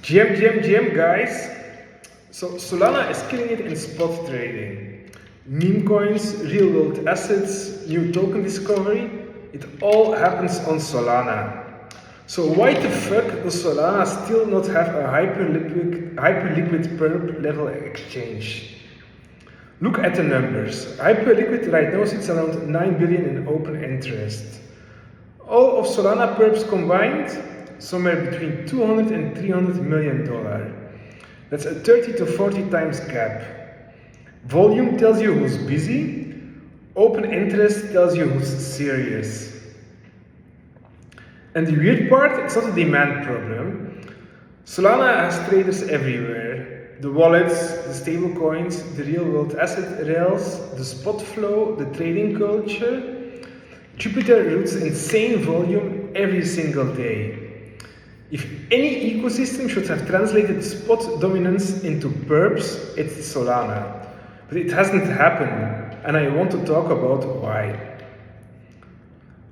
GM guys. So Solana is killing it in spot trading. Memecoins, real world assets, new token discovery, it all happens on Solana. So why the fuck does Solana still not have a hyperliquid perp level exchange? Look at the numbers. Hyperliquid right now sits around 9 billion in open interest. All of Solana Perps combined, somewhere between 200 and 300 million dollar. That's a 30 to 40 times gap. Volume tells you who's busy. Open interest tells you who's serious. And the weird part, it's not a demand problem. Solana has traders everywhere. The wallets, the stable coins, the real world asset rails, the spot flow, the trading culture. Jupiter routes insane volume every single day. If any ecosystem should have translated spot dominance into perps, it's Solana. But it hasn't happened, and I want to talk about why.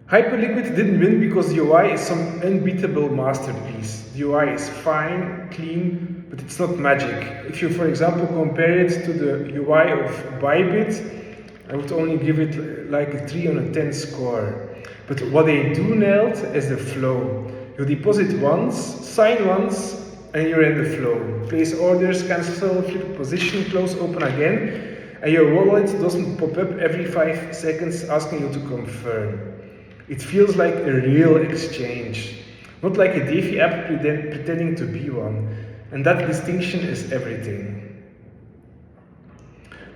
Hyperliquid didn't win because the UI is some unbeatable masterpiece. The UI is fine, clean, but it's not magic. If you, for example, compare it to the UI of Bybit, I would only give it like a 3 on a 10 score. But what they do nailed is the flow. You deposit once, sign once, and you're in the flow. Place orders, cancel, flip position, close, open again, and your wallet doesn't pop up every 5 seconds asking you to confirm. It feels like a real exchange, not like a DeFi app pretending to be one. And that distinction is everything.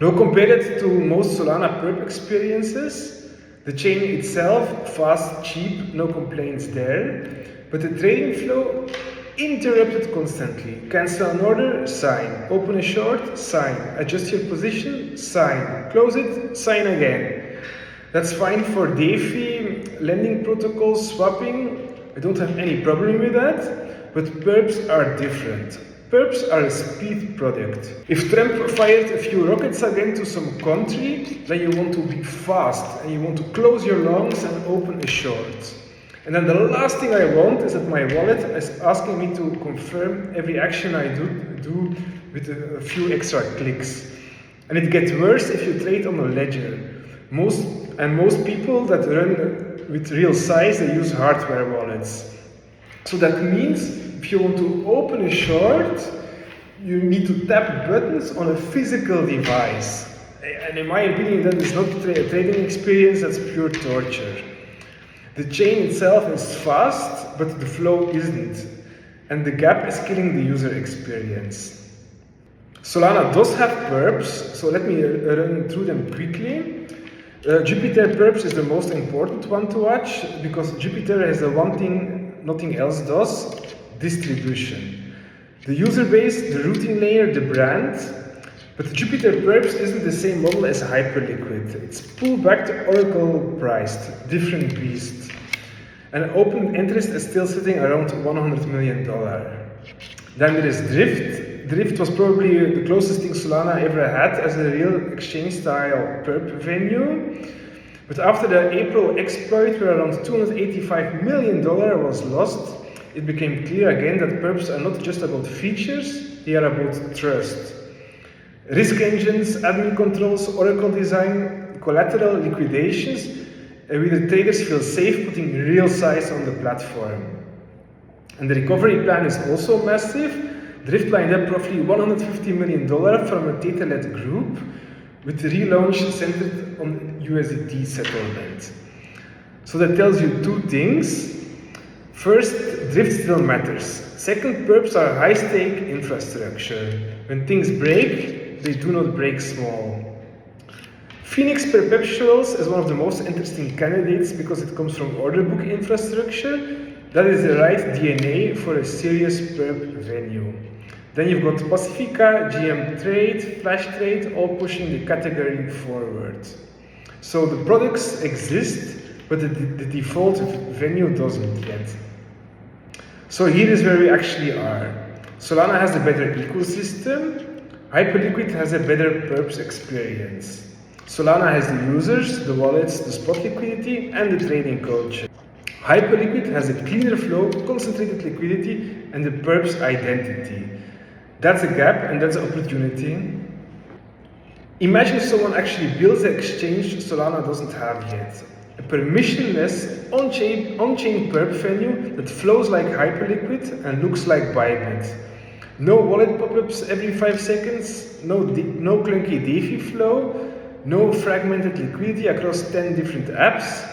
Now compare it to most Solana perp experiences. The chain itself, fast, cheap, no complaints there. But the trading flow, interrupted constantly. Cancel an order, sign. Open a short, sign. Adjust your position, sign. Close it, sign again. That's fine for DeFi, lending protocols, swapping. I don't have any problem with that. But perps are different. Perps are a speed product. If Trump fired a few rockets again to some country, then you want to be fast and you want to close your longs and open a short. And then the last thing I want is that my wallet is asking me to confirm every action I do with a few extra clicks. And it gets worse if you trade on a ledger. Most people that run with real size, they use hardware wallets. So that means if you want to open a short, you need to tap buttons on a physical device. And in my opinion, that is not a trading experience, that's pure torture. The chain itself is fast, but the flow isn't. And the gap is killing the user experience. Solana does have perps, so let me run through them quickly. Jupiter Perps is the most important one to watch, because Jupiter has the one thing nothing else does: distribution. The user base, the routing layer, the brand. But Jupiter Perps isn't the same model as Hyperliquid. It's pull-backed Oracle priced, different beast. And open interest is still sitting around $100 million. Then there is Drift. Drift was probably the closest thing Solana ever had as a real exchange-style perp venue. But after the April exploit, where around $285 million was lost, it became clear again that perps are not just about features, they are about trust. Risk engines, admin controls, Oracle design, collateral liquidations, where the traders feel safe putting real size on the platform. And the recovery plan is also massive. Drift lined up roughly $150 million from a data-led group, with the relaunch centered on USDT settlement. So that tells you two things. First, Drift still matters. Second, perps are high-stake infrastructure. When things break, they do not break small. Phoenix Perpetuals is one of the most interesting candidates because it comes from order book infrastructure. That is the right DNA for a serious perp venue. Then you've got Pacifica, GM Trade, Flash Trade, all pushing the category forward. So the products exist, but the default venue doesn't yet. So here is where we actually are. Solana has a better ecosystem. Hyperliquid has a better perps experience. Solana has the users, the wallets, the spot liquidity, and the trading culture. Hyperliquid has a cleaner flow, concentrated liquidity, and the Perps identity. That's a gap and that's an opportunity. Imagine someone actually builds an exchange Solana doesn't have yet. A permissionless, on-chain perp venue that flows like Hyperliquid and looks like Bybit. No wallet pop-ups every 5 seconds, no clunky DeFi flow, no fragmented liquidity across 10 different apps,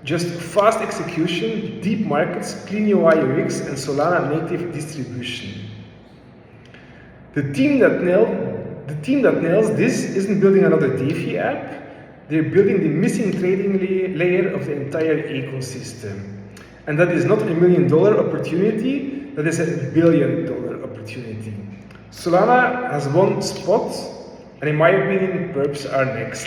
just fast execution, deep markets, clean UI UX, and Solana native distribution. The team that nails this isn't building another DeFi app, they're building the missing trading layer of the entire ecosystem. And that is not $1 million opportunity, that is $1 billion opportunity. Solana has one spot, and in my opinion, Perps are next.